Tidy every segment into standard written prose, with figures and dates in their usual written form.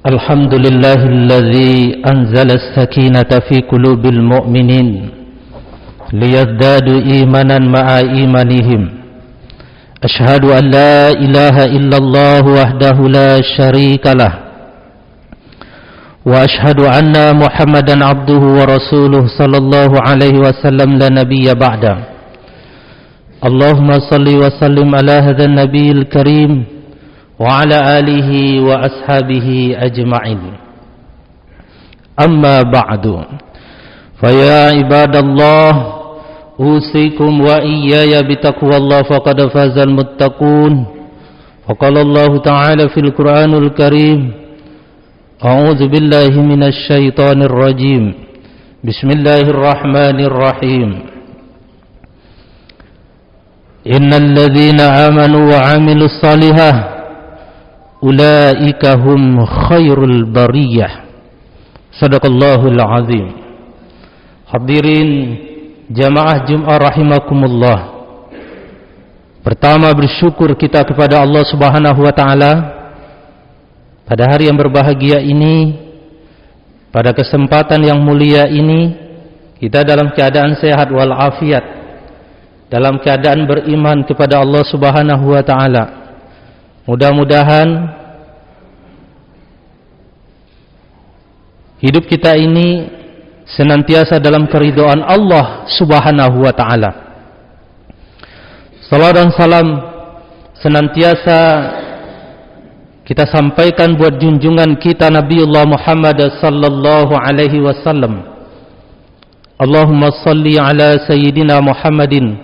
الحمد لله الذي أنزل السكينة في قلوب المؤمنين ليزدادوا إيمانا مع إيمانهم. أشهد أن لا إله إلا الله وحده لا شريك له، وأشهد أن محمدا عبده ورسوله صلى الله عليه وسلم لا نبي بعده. اللهم صل وسلم على هذا النبي الكريم وعلى آله وأصحابه أجمعين. أما بعد، فيا عباد الله، أوصيكم وإياي بتقوى الله فقد فاز المتقون. وقال الله تعالى في القرآن الكريم: أعوذ بالله من الشيطان الرجيم، بسم الله الرحمن الرحيم. إن الذين آمنوا وعملوا الصالحات ulaika hum khairul bariyah. Sadaqallahul azim. Hadirin jamaah Jumat rahimakumullah. Pertama, bersyukur kita kepada Allah Subhanahu wa taala pada hari yang berbahagia ini, pada kesempatan yang mulia ini, kita dalam keadaan sehat walafiat, dalam keadaan beriman kepada Allah Subhanahu wa taala. Mudah-mudahan hidup kita ini senantiasa dalam keridhaan Allah Subhanahu wa taala. Salawat dan salam senantiasa kita sampaikan buat junjungan kita Nabiullah Muhammad sallallahu alaihi wasallam. Allahumma salli ala sayyidina Muhammadin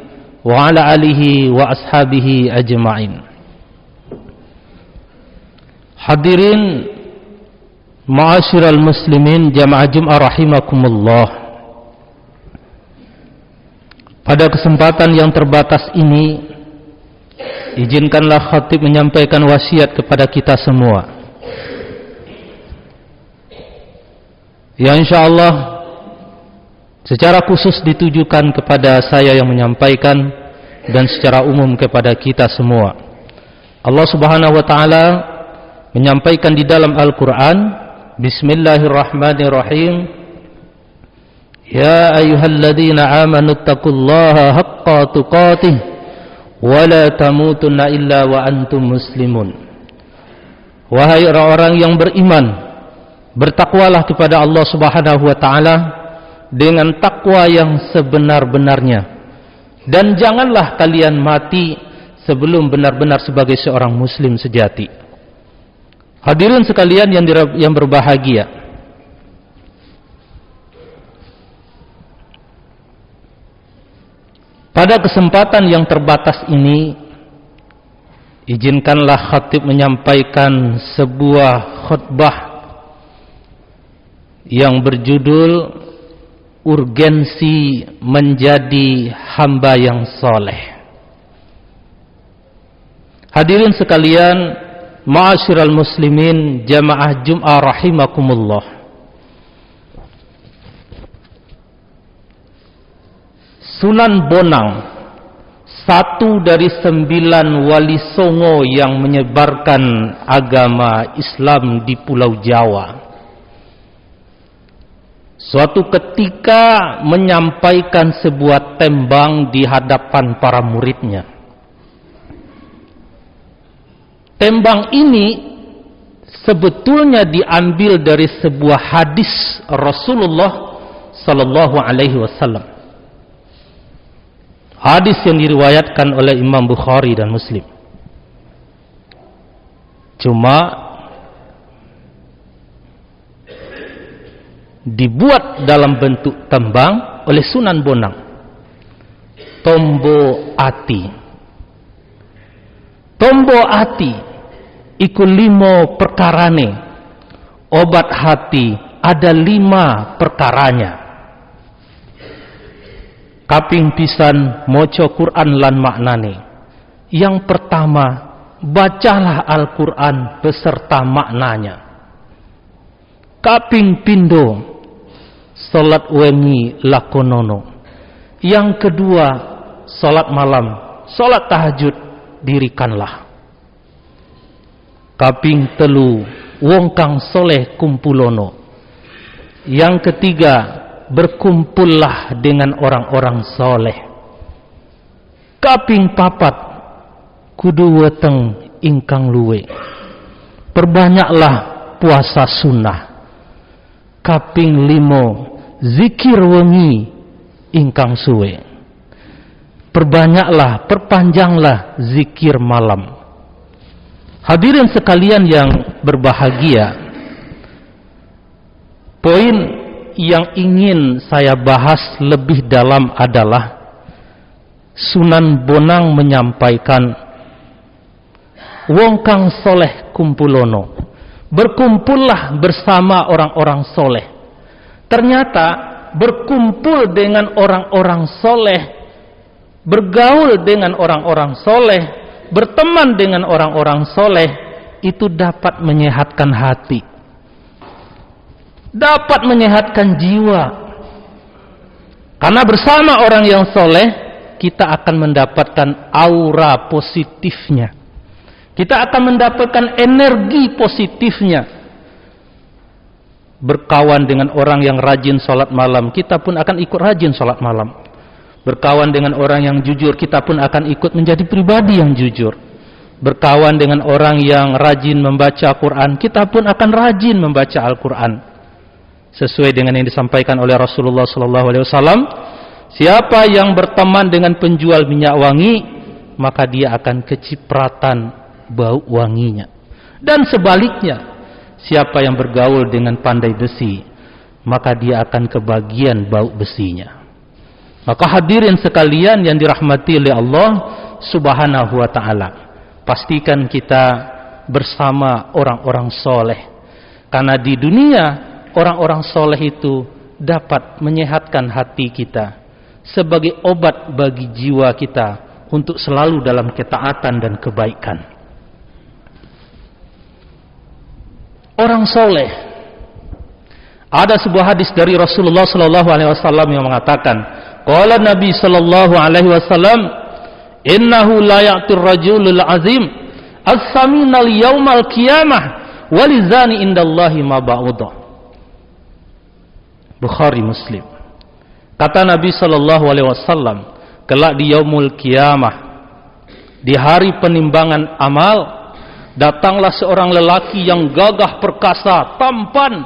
wa ala alihi wa ashabihi ajma'in. Hadirin ma'asyiral muslimin jamaah Jumat rahimakumullah. Pada kesempatan yang terbatas ini, izinkanlah khatib menyampaikan wasiat kepada kita semua, yang insyaallah secara khusus ditujukan kepada saya yang menyampaikan dan secara umum kepada kita semua. Allah Subhanahu wa taala menyampaikan di dalam Al-Quran, Bismillahirrahmanirrahim, Ya ayyuhalladzina amanu taqullaha haqqa tuqatih wa la tamutunna illa wa antum muslimun. Wahai orang-orang yang beriman, bertakwalah kepada Allah Subhanahu wa taala dengan takwa yang sebenar-benarnya, dan janganlah kalian mati sebelum benar-benar sebagai seorang muslim sejati. Hadirin sekalian yang berbahagia, pada kesempatan yang terbatas ini, izinkanlah khatib menyampaikan sebuah khutbah yang berjudul Urgensi Menjadi Hamba yang Soleh. Hadirin sekalian, ma'asyiral muslimin jamaah Jumat rahimakumullah. Sunan Bonang, satu dari 9 wali songo yang menyebarkan agama Islam di Pulau Jawa, suatu ketika menyampaikan sebuah tembang di hadapan para muridnya. Tembang ini sebetulnya diambil dari sebuah hadis Rasulullah sallallahu alaihi wasallam. Hadis yang diriwayatkan oleh Imam Bukhari dan Muslim. Cuma dibuat dalam bentuk tembang oleh Sunan Bonang. Tombo ati. Tombo ati iku 5 perkarane, obat hati ada 5 perkaranya. Kaping pisan moco Quran lan maknane. Yang pertama, bacalah Al-Quran beserta maknanya. Kaping pindo, salat wengi lakonono. Yang kedua, salat malam, salat tahajud dirikanlah. Kaping telu, wong kang soleh kumpulono. Yang ketiga, berkumpullah dengan orang-orang soleh. Kaping papat, kudu weteng ingkang luwe. Perbanyaklah puasa sunnah. Kaping limo, zikir wengi ingkang suwe. Perbanyaklah, perpanjanglah zikir malam. Hadirin sekalian yang berbahagia, poin yang ingin saya bahas lebih dalam adalah Sunan Bonang menyampaikan wong kang soleh kumpulono, berkumpullah bersama orang-orang soleh. Ternyata berkumpul dengan orang-orang soleh, bergaul dengan orang-orang soleh, berteman dengan orang-orang soleh, itu dapat menyehatkan hati, dapat menyehatkan jiwa. Karena bersama orang yang soleh, kita akan mendapatkan aura positifnya, kita akan mendapatkan energi positifnya. Berkawan dengan orang yang rajin sholat malam, kita pun akan ikut rajin sholat malam. Berkawan dengan orang yang jujur, kita pun akan ikut menjadi pribadi yang jujur. Berkawan dengan orang yang rajin membaca Al-Quran, kita pun akan rajin membaca Al-Quran. Sesuai dengan yang disampaikan oleh Rasulullah SAW, siapa yang berteman dengan penjual minyak wangi, maka dia akan kecipratan bau wanginya. Dan sebaliknya, siapa yang bergaul dengan pandai besi, maka dia akan kebagian bau besinya. Maka hadirin sekalian yang dirahmati oleh Allah Subhanahu wa ta'ala, pastikan kita bersama orang-orang soleh. Karena di dunia, orang-orang soleh itu dapat menyehatkan hati kita, sebagai obat bagi jiwa kita untuk selalu dalam ketaatan dan kebaikan. Orang soleh, ada sebuah hadis dari Rasulullah SAW yang mengatakan, qala Nabi SAW, innahu la ya'tir rajulul azim as-saminal yawmal qiyamah walizani indallahi ma ba'udah. Bukhari Muslim. Kata Nabi SAW, kelak di yaumul qiyamah, di hari penimbangan amal, datanglah seorang lelaki yang gagah perkasa, tampan,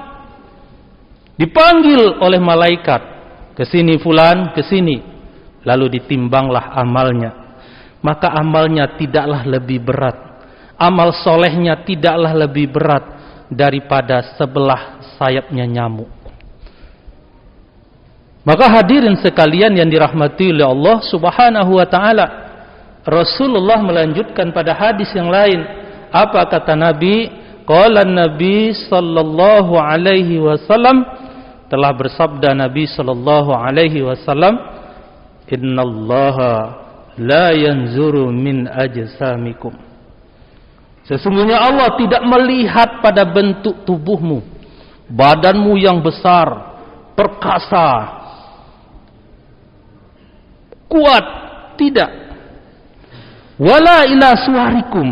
dipanggil oleh malaikat, kesini fulan, kesini. Lalu ditimbanglah amalnya. Maka amalnya tidaklah lebih berat, amal solehnya tidaklah lebih berat daripada sebelah sayapnya nyamuk. Maka hadirin sekalian yang dirahmati oleh Allah Subhanahu wa ta'ala, Rasulullah melanjutkan pada hadis yang lain. Apa kata Nabi? Qala Nabi sallallahu alaihi wasallam, telah bersabda Nabi sallallahu alaihi wasallam, innallaha la yanzuru min ajsamikum. Sesungguhnya Allah tidak melihat pada bentuk tubuhmu, badanmu yang besar, perkasa, kuat, tidak. Wala ila suwarikum,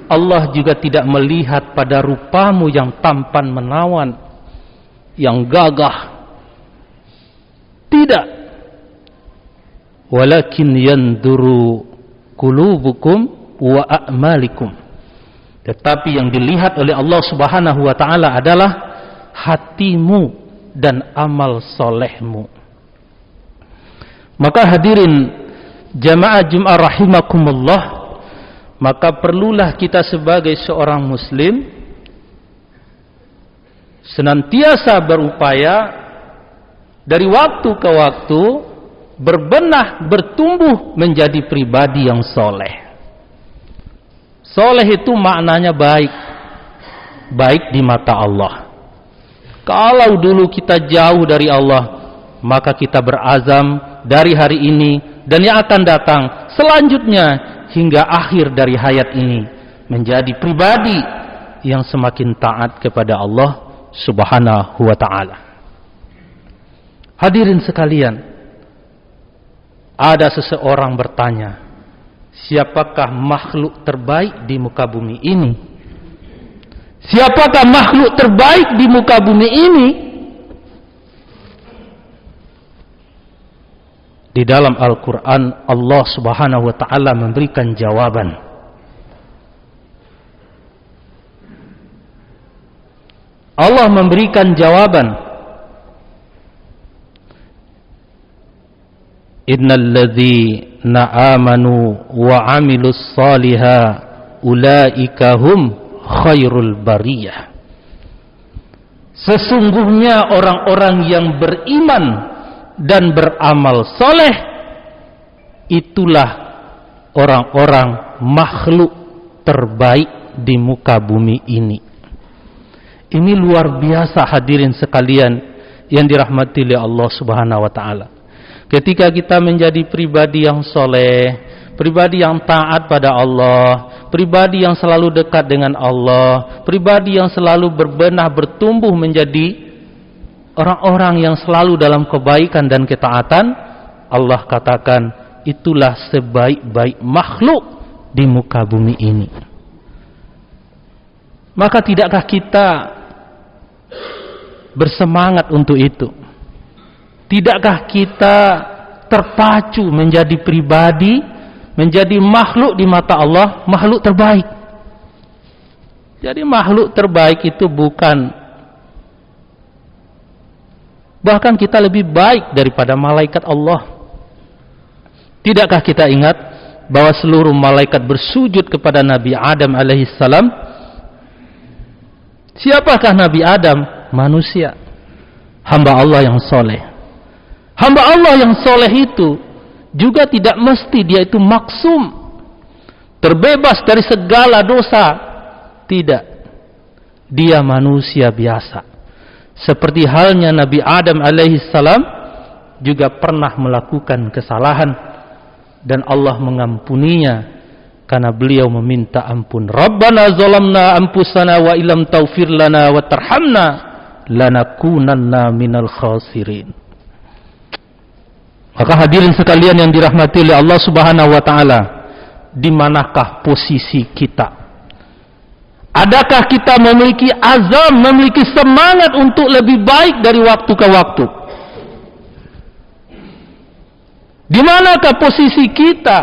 Allah juga tidak melihat pada rupamu yang tampan menawan, yang gagah. Tidak. Walakin yanduru qulubukum wa a'malikum. Tetapi yang dilihat oleh Allah Subhanahu wa ta'ala adalah hatimu dan amal solehmu. Maka hadirin jamaah Jum'ah rahimakumullah, maka perlulah kita sebagai seorang muslim senantiasa berupaya dari waktu ke waktu berbenah, bertumbuh menjadi pribadi yang soleh. Soleh itu maknanya baik, baik di mata Allah. Kalau dulu kita jauh dari Allah, maka kita berazam dari hari ini dan yang akan datang selanjutnya hingga akhir dari hayat ini menjadi pribadi yang semakin taat kepada Allah Subhanahu wa ta'ala. Hadirin sekalian, ada seseorang bertanya, siapakah makhluk terbaik di muka bumi ini? Siapakah makhluk terbaik di muka bumi ini? Di dalam Al-Quran Allah subhanahu wa ta'ala memberikan jawaban. Allah memberikan jawaban. Innal ladzina amanu wa 'amilus shaliha ulaika hum khairul bariyah. Sesungguhnya orang-orang yang beriman dan beramal soleh, itulah orang-orang makhluk terbaik di muka bumi ini. Ini luar biasa hadirin sekalian yang dirahmati oleh Allah subhanahu wa ta'ala. Ketika kita menjadi pribadi yang soleh, pribadi yang taat pada Allah, pribadi yang selalu dekat dengan Allah, pribadi yang selalu berbenah bertumbuh menjadi orang-orang yang selalu dalam kebaikan dan ketaatan, Allah katakan itulah sebaik-baik makhluk di muka bumi ini. Maka tidakkah kita bersemangat untuk itu? Tidakkah kita terpacu menjadi pribadi, menjadi makhluk di mata Allah, makhluk terbaik? Jadi makhluk terbaik itu bukan, bahkan kita lebih baik daripada malaikat Allah. Tidakkah kita ingat bahwa seluruh malaikat bersujud kepada Nabi Adam alaihissalam? Siapakah Nabi Adam? Manusia, hamba Allah yang soleh. Hamba Allah yang soleh itu juga tidak mesti dia itu maksum, terbebas dari segala dosa. Tidak, dia manusia biasa. Seperti halnya Nabi Adam alaihissalam juga pernah melakukan kesalahan dan Allah mengampuninya karena beliau meminta ampun. Rabbana zalamna anfusana wa illam taghfir lana wa tarhamna lanakunanna minal khasirin. Maka hadirin sekalian yang dirahmati oleh Allah subhanahu wa ta'ala, di manakah posisi kita? Adakah kita memiliki azam, memiliki semangat untuk lebih baik dari waktu ke waktu? Di manakah posisi kita?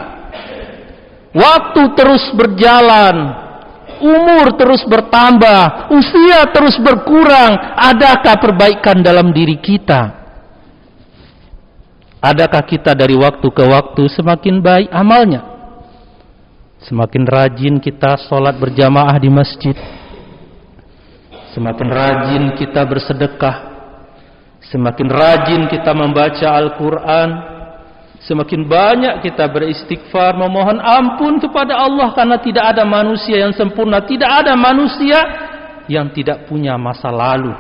Waktu terus berjalan, umur terus bertambah, usia terus berkurang. Adakah perbaikan dalam diri kita? Adakah kita dari waktu ke waktu semakin baik amalnya? Semakin rajin kita sholat berjamaah di masjid, semakin rajin kita bersedekah, semakin rajin kita membaca Al-Quran, semakin banyak kita beristighfar, memohon ampun kepada Allah, karena tidak ada manusia yang sempurna, tidak ada manusia yang tidak punya masa lalu.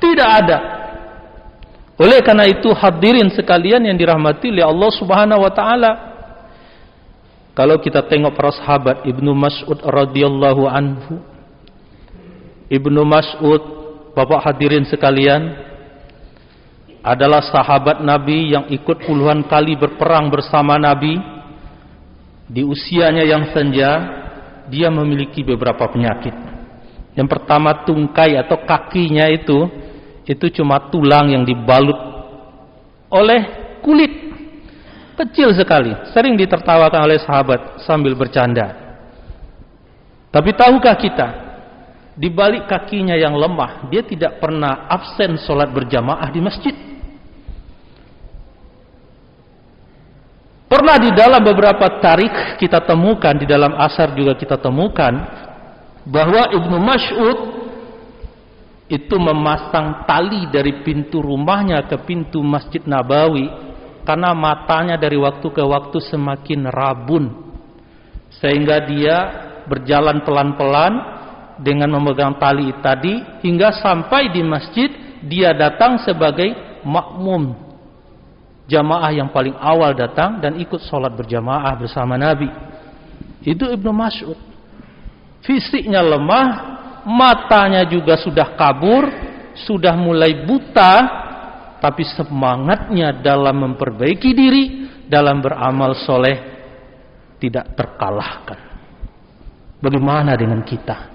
Tidak ada. Oleh karena itu hadirin sekalian yang dirahmati oleh Allah subhanahu wa ta'ala, kalau kita tengok para sahabat, Ibnu Mas'ud radhiyallahu anhu, Ibnu Mas'ud, Bapak hadirin sekalian, adalah sahabat Nabi yang ikut puluhan kali berperang bersama Nabi. Di usianya yang senja, dia memiliki beberapa penyakit. Yang pertama, tungkai atau kakinya itu cuma tulang yang dibalut oleh kulit, kecil sekali, sering ditertawakan oleh sahabat sambil bercanda. Tapi tahukah kita, di balik kakinya yang lemah, dia tidak pernah absen sholat berjamaah di masjid. Pernah di dalam beberapa tarikh kita temukan, di dalam asar juga kita temukan, bahwa Ibnu Mas'ud itu memasang tali dari pintu rumahnya ke pintu Masjid Nabawi karena matanya dari waktu ke waktu semakin rabun, sehingga dia berjalan pelan-pelan dengan memegang tali tadi hingga sampai di masjid. Dia datang sebagai makmum, jamaah yang paling awal datang dan ikut sholat berjamaah bersama Nabi. Itu Ibnu Mas'ud. Fisiknya lemah, matanya juga sudah kabur, sudah mulai buta, tapi semangatnya dalam memperbaiki diri, dalam beramal soleh tidak terkalahkan. Bagaimana dengan kita?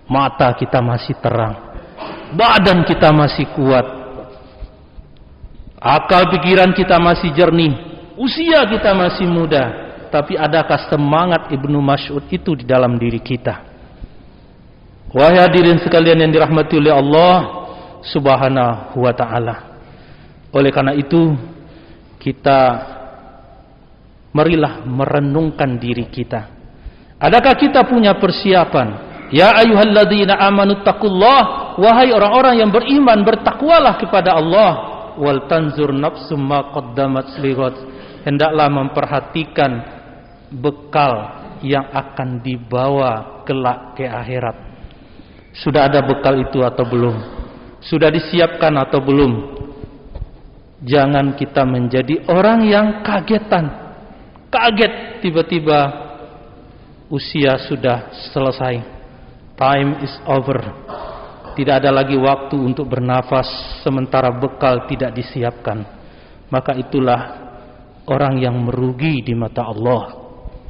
Mata kita masih terang, badan kita masih kuat, akal pikiran kita masih jernih, usia kita masih muda. Tapi adakah semangat Ibnu Mas'ud itu di dalam diri kita? Wahai hadirin sekalian yang dirahmati oleh Allah Subhanahu wa ta'ala. Oleh karena itu, kita marilah merenungkan diri kita. Adakah kita punya persiapan? Ya ayyuhalladzina amanu taqullah, wahai orang-orang yang beriman, bertakwalah kepada Allah. Wal tanzur nafsum ma qaddamat lighad. Hendaklah memperhatikan bekal yang akan dibawa kelak ke akhirat. Sudah ada bekal itu atau belum? Sudah disiapkan atau belum? Jangan kita menjadi orang yang kaget tiba-tiba usia sudah selesai, time is over, tidak ada lagi waktu untuk bernafas sementara bekal tidak disiapkan. Maka itulah orang yang merugi di mata Allah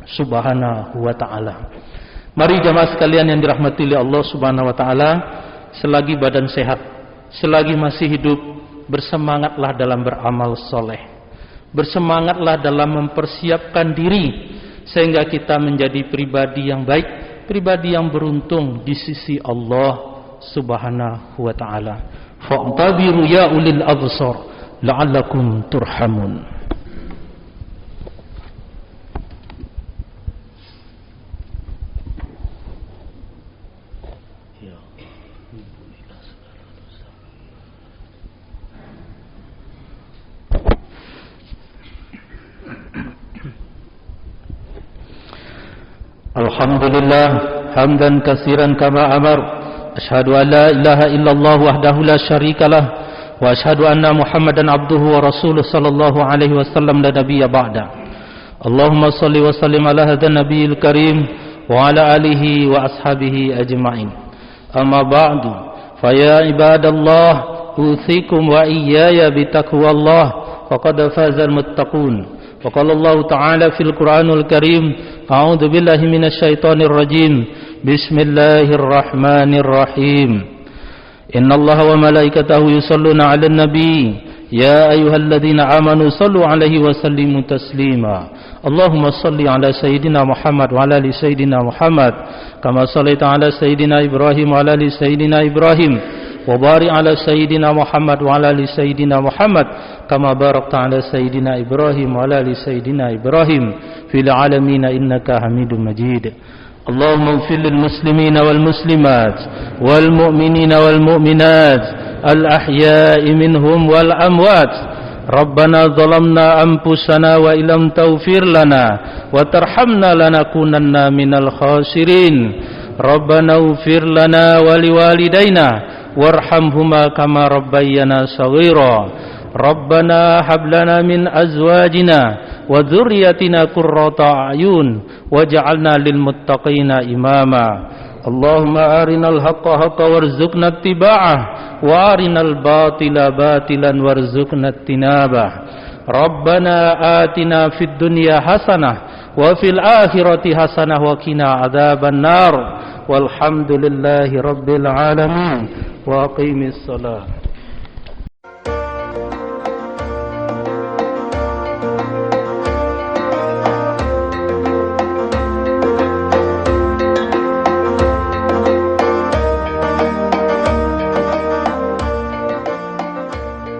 Subhanahu wa ta'ala. Mari jamaah sekalian yang dirahmati oleh Allah Subhanahu wa ta'ala, selagi badan sehat, selagi masih hidup, bersemangatlah dalam beramal soleh, bersemangatlah dalam mempersiapkan diri sehingga kita menjadi pribadi yang baik, pribadi yang beruntung di sisi Allah Subhanahu wa ta'ala. Fa'tabiru ya ulil absar la'allakum turhamun. Alhamdulillah hamdan katsiran kama amar. Asyhadu an la ilaha illallah wahdahu la syarikalah wa asyhadu anna Muhammadan abduhu wa rasuluh sallallahu alaihi wasallam la nabiyya ba'da. Allahumma shalli wa sallim ala hadzal nabiyil karim wa ala alihi wa ashabihi ajma'in. Amma ba'du, fa ya ibadallah usikum wa iyaya bitaqwallah faqad fazal muttaqun. وقال الله تعالى في القرآن الكريم أعوذ بالله من الشيطان الرجيم بسم الله الرحمن الرحيم إن الله وملائكته يصلون على النبي يا أيها الذين آمنوا صلوا عليه وسلموا تسليما اللهم صل على سيدنا محمد وعلى آل سيدنا محمد كما صليت على سيدنا إبراهيم وعلى آل سيدنا إبراهيم وبارك على سيدنا محمد وعلى آل سيدنا محمد كما باركت على سيدنا إبراهيم وعلى آل سيدنا إبراهيم في العالمين إنك حميد مجيد اللهم اغفر للمسلمين والمسلمات والمؤمنين والمؤمنات الأحياء منهم والأموات ربنا ظلمنا أنفسنا وإن لم تغفر لنا وترحمنا لنكونن من الخاسرين ربنا اغفر لنا ولوالدينا وارحمهما كما ربيانا صغيرا ربنا هب لنا من أزواجنا وذريتنا قرة أعين واجعلنا للمتقين إماما اللهم أرنا الحق حقا وارزقنا اتباعه وأرنا الباطل باطلا وارزقنا اجتنابه ربنا آتنا في الدنيا حسنة وفي الآخرة حسنة وقنا عذاب النار والحمد لله رب العالمين وأقيم الصلاة